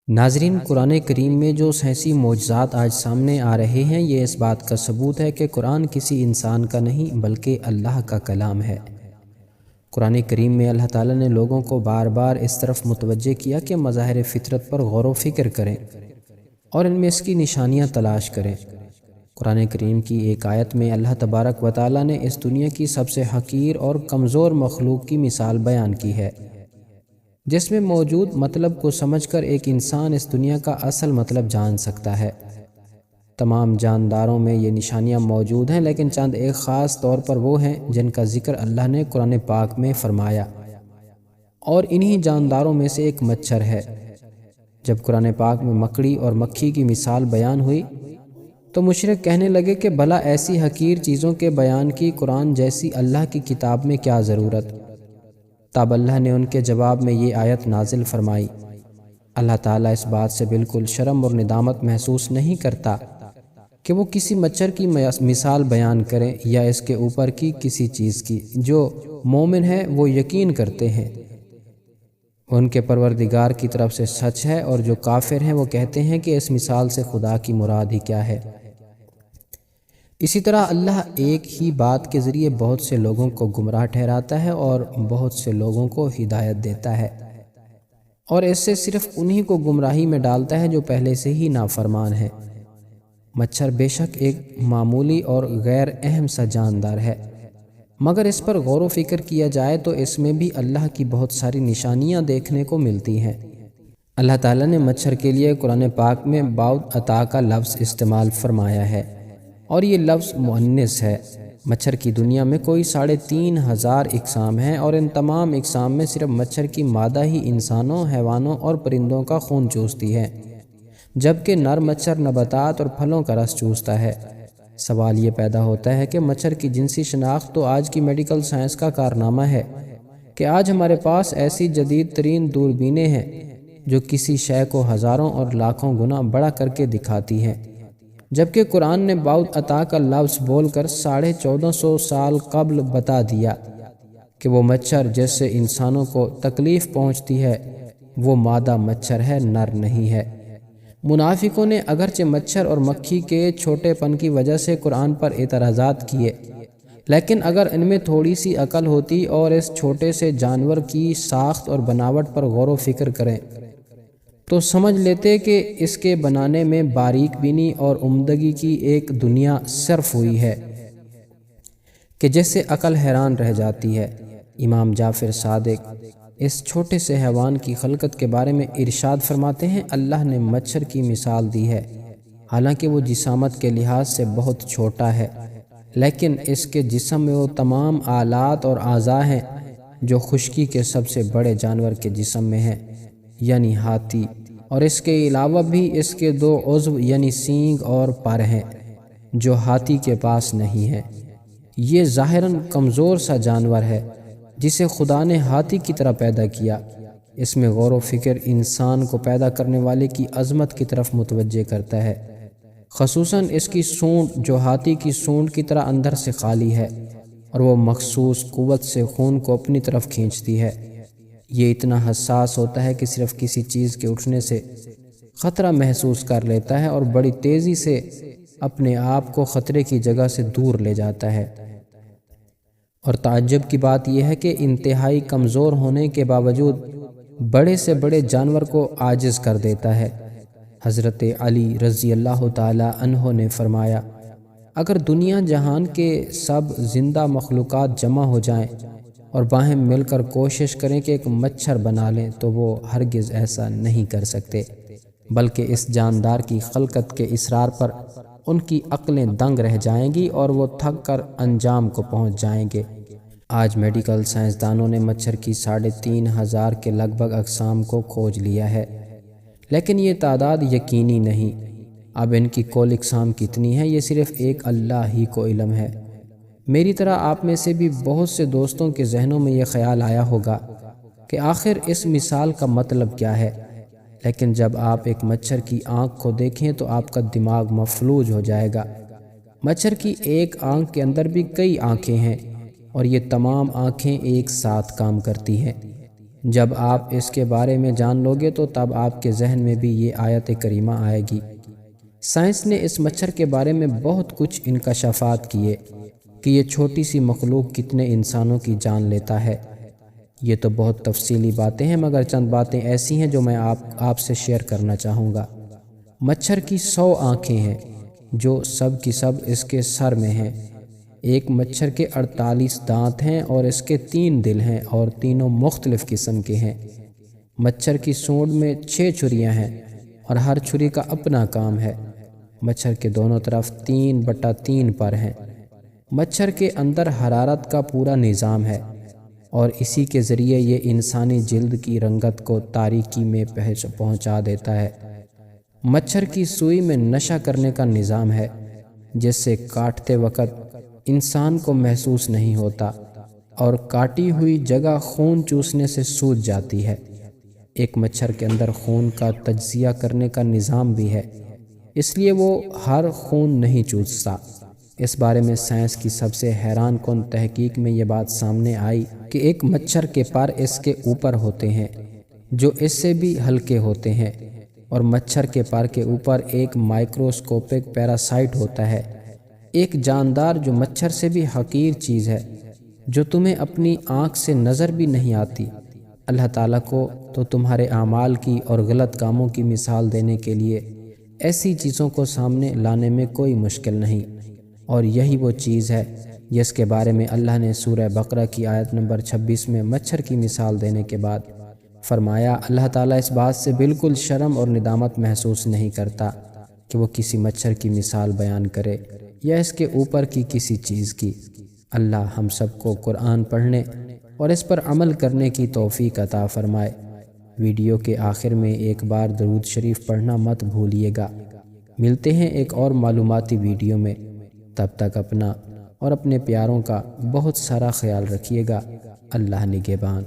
ناظرین، قرآن کریم میں جو سائنسی معجزات آج سامنے آ رہے ہیں، یہ اس بات کا ثبوت ہے کہ قرآن کسی انسان کا نہیں بلکہ اللہ کا کلام ہے۔ قرآن کریم میں اللہ تعالیٰ نے لوگوں کو بار بار اس طرف متوجہ کیا کہ مظاہر فطرت پر غور و فکر کریں اور ان میں اس کی نشانیاں تلاش کریں۔ قرآن کریم کی ایک آیت میں اللہ تبارک و تعالیٰ نے اس دنیا کی سب سے حقیر اور کمزور مخلوق کی مثال بیان کی ہے، جس میں موجود مطلب کو سمجھ کر ایک انسان اس دنیا کا اصل مطلب جان سکتا ہے۔ تمام جانداروں میں یہ نشانیاں موجود ہیں، لیکن چند ایک خاص طور پر وہ ہیں جن کا ذکر اللہ نے قرآن پاک میں فرمایا، اور انہی جانداروں میں سے ایک مچھر ہے۔ جب قرآن پاک میں مکڑی اور مکھی کی مثال بیان ہوئی تو مشرک کہنے لگے کہ بھلا ایسی حقیر چیزوں کے بیان کی قرآن جیسی اللہ کی کتاب میں کیا ضرورت؟ تب اللہ نے ان کے جواب میں یہ آیت نازل فرمائی۔ اللہ تعالیٰ اس بات سے بالکل شرم اور ندامت محسوس نہیں کرتا کہ وہ کسی مچھر کی مثال بیان کریں یا اس کے اوپر کی کسی چیز کی۔ جو مومن ہے وہ یقین کرتے ہیں ان کے پروردگار کی طرف سے سچ ہے، اور جو کافر ہیں وہ کہتے ہیں کہ اس مثال سے خدا کی مراد ہی کیا ہے۔ اسی طرح اللہ ایک ہی بات کے ذریعے بہت سے لوگوں کو گمراہ ٹھہراتا ہے اور بہت سے لوگوں کو ہدایت دیتا ہے، اور اس سے صرف انہی کو گمراہی میں ڈالتا ہے جو پہلے سے ہی نافرمان ہے۔ مچھر بے شک ایک معمولی اور غیر اہم سا جاندار ہے، مگر اس پر غور و فکر کیا جائے تو اس میں بھی اللہ کی بہت ساری نشانیاں دیکھنے کو ملتی ہیں۔ اللہ تعالیٰ نے مچھر کے لیے قرآن پاک میں بعوض عطا کا لفظ استعمال فرمایا ہے، اور یہ لفظ مؤنث ہے۔ مچھر کی دنیا میں کوئی 3500 اقسام ہیں، اور ان تمام اقسام میں صرف مچھر کی مادہ ہی انسانوں، حیوانوں اور پرندوں کا خون چوستی ہے، جبکہ نر مچھر نباتات اور پھلوں کا رس چوستا ہے۔ سوال یہ پیدا ہوتا ہے کہ مچھر کی جنسی شناخت تو آج کی میڈیکل سائنس کا کارنامہ ہے کہ آج ہمارے پاس ایسی جدید ترین دوربینیں ہیں جو کسی شے کو ہزاروں اور لاکھوں گنا بڑا کر کے دکھاتی ہیں، جبکہ قرآن نے بعوض عطا کا لفظ بول کر 1450 سال قبل بتا دیا کہ وہ مچھر جس سے انسانوں کو تکلیف پہنچتی ہے وہ مادہ مچھر ہے، نر نہیں ہے۔ منافقوں نے اگرچہ مچھر اور مکھی کے چھوٹے پن کی وجہ سے قرآن پر اعتراضات کیے، لیکن اگر ان میں تھوڑی سی عقل ہوتی اور اس چھوٹے سے جانور کی ساخت اور بناوٹ پر غور و فکر کریں تو سمجھ لیتے کہ اس کے بنانے میں باریک بینی اور عمدگی کی ایک دنیا صرف ہوئی ہے کہ جس سے عقل حیران رہ جاتی ہے۔ امام جعفر صادق اس چھوٹے سے حیوان کی خلقت کے بارے میں ارشاد فرماتے ہیں، اللہ نے مچھر کی مثال دی ہے، حالانکہ وہ جسامت کے لحاظ سے بہت چھوٹا ہے، لیکن اس کے جسم میں وہ تمام آلات اور اعضاء ہیں جو خشکی کے سب سے بڑے جانور کے جسم میں ہیں، یعنی ہاتھی، اور اس کے علاوہ بھی اس کے 2 عضو یعنی سینگ اور پر ہیں جو ہاتھی کے پاس نہیں ہیں۔ یہ ظاہراً کمزور سا جانور ہے جسے خدا نے ہاتھی کی طرح پیدا کیا۔ اس میں غور و فکر انسان کو پیدا کرنے والے کی عظمت کی طرف متوجہ کرتا ہے، خصوصاً اس کی سونڈ جو ہاتھی کی سونڈ کی طرح اندر سے خالی ہے، اور وہ مخصوص قوت سے خون کو اپنی طرف کھینچتی ہے۔ یہ اتنا حساس ہوتا ہے کہ صرف کسی چیز کے اٹھنے سے خطرہ محسوس کر لیتا ہے اور بڑی تیزی سے اپنے آپ کو خطرے کی جگہ سے دور لے جاتا ہے۔ اور تعجب کی بات یہ ہے کہ انتہائی کمزور ہونے کے باوجود بڑے سے بڑے جانور کو عاجز کر دیتا ہے۔ حضرت علی رضی اللہ تعالی عنہ نے فرمایا، اگر دنیا جہان کے سب زندہ مخلوقات جمع ہو جائیں اور باہم مل کر کوشش کریں کہ ایک مچھر بنا لیں تو وہ ہرگز ایسا نہیں کر سکتے، بلکہ اس جاندار کی خلقت کے اصرار پر ان کی عقلیں دنگ رہ جائیں گی اور وہ تھک کر انجام کو پہنچ جائیں گے۔ آج میڈیکل سائنسدانوں نے مچھر کی 3500 کے لگ بھگ اقسام کو کھوج لیا ہے، لیکن یہ تعداد یقینی نہیں۔ اب ان کی کل اقسام کتنی ہے یہ صرف ایک اللہ ہی کو علم ہے۔ میری طرح آپ میں سے بھی بہت سے دوستوں کے ذہنوں میں یہ خیال آیا ہوگا کہ آخر اس مثال کا مطلب کیا ہے، لیکن جب آپ ایک مچھر کی آنکھ کو دیکھیں تو آپ کا دماغ مفلوج ہو جائے گا۔ مچھر کی ایک آنکھ کے اندر بھی کئی آنکھیں ہیں، اور یہ تمام آنکھیں ایک ساتھ کام کرتی ہیں۔ جب آپ اس کے بارے میں جان لو گے تو تب آپ کے ذہن میں بھی یہ آیت کریمہ آئے گی۔ سائنس نے اس مچھر کے بارے میں بہت کچھ انکشافات کیے کہ یہ چھوٹی سی مخلوق کتنے انسانوں کی جان لیتا ہے۔ یہ تو بہت تفصیلی باتیں ہیں، مگر چند باتیں ایسی ہیں جو میں آپ سے شیئر کرنا چاہوں گا۔ مچھر کی 100 آنکھیں ہیں جو سب کی سب اس کے سر میں ہیں۔ ایک مچھر کے 48 دانت ہیں اور اس کے 3 دل ہیں اور تینوں مختلف قسم کے ہیں۔ مچھر کی سونڈ میں 6 چھریاں ہیں اور ہر چھری کا اپنا کام ہے۔ مچھر کے دونوں طرف 3/3 پر ہیں۔ مچھر کے اندر حرارت کا پورا نظام ہے اور اسی کے ذریعے یہ انسانی جلد کی رنگت کو تاریکی میں پہنچا دیتا ہے۔ مچھر کی سوئی میں نشہ کرنے کا نظام ہے جس سے کاٹتے وقت انسان کو محسوس نہیں ہوتا اور کاٹی ہوئی جگہ خون چوسنے سے سوج جاتی ہے۔ ایک مچھر کے اندر خون کا تجزیہ کرنے کا نظام بھی ہے، اس لیے وہ ہر خون نہیں چوستا۔ اس بارے میں سائنس کی سب سے حیران کن تحقیق میں یہ بات سامنے آئی کہ ایک مچھر کے پر اس کے اوپر ہوتے ہیں جو اس سے بھی ہلکے ہوتے ہیں، اور مچھر کے پر کے اوپر ایک مائکروسکوپک پیراسائٹ ہوتا ہے، ایک جاندار جو مچھر سے بھی حقیر چیز ہے، جو تمہیں اپنی آنکھ سے نظر بھی نہیں آتی۔ اللہ تعالیٰ کو تو تمہارے اعمال کی اور غلط کاموں کی مثال دینے کے لیے ایسی چیزوں کو سامنے لانے میں کوئی مشکل نہیں، اور یہی وہ چیز ہے جس کے بارے میں اللہ نے سورہ بقرہ کی آیت نمبر 26 میں مچھر کی مثال دینے کے بعد فرمایا، اللہ تعالیٰ اس بات سے بالکل شرم اور ندامت محسوس نہیں کرتا کہ وہ کسی مچھر کی مثال بیان کرے یا اس کے اوپر کی کسی چیز کی۔ اللہ ہم سب کو قرآن پڑھنے اور اس پر عمل کرنے کی توفیق عطا فرمائے۔ ویڈیو کے آخر میں ایک بار درود شریف پڑھنا مت بھولیے گا۔ ملتے ہیں ایک اور معلوماتی ویڈیو میں، تب تک اپنا اور اپنے پیاروں کا بہت سارا خیال رکھیے گا۔ اللہ نگہبان۔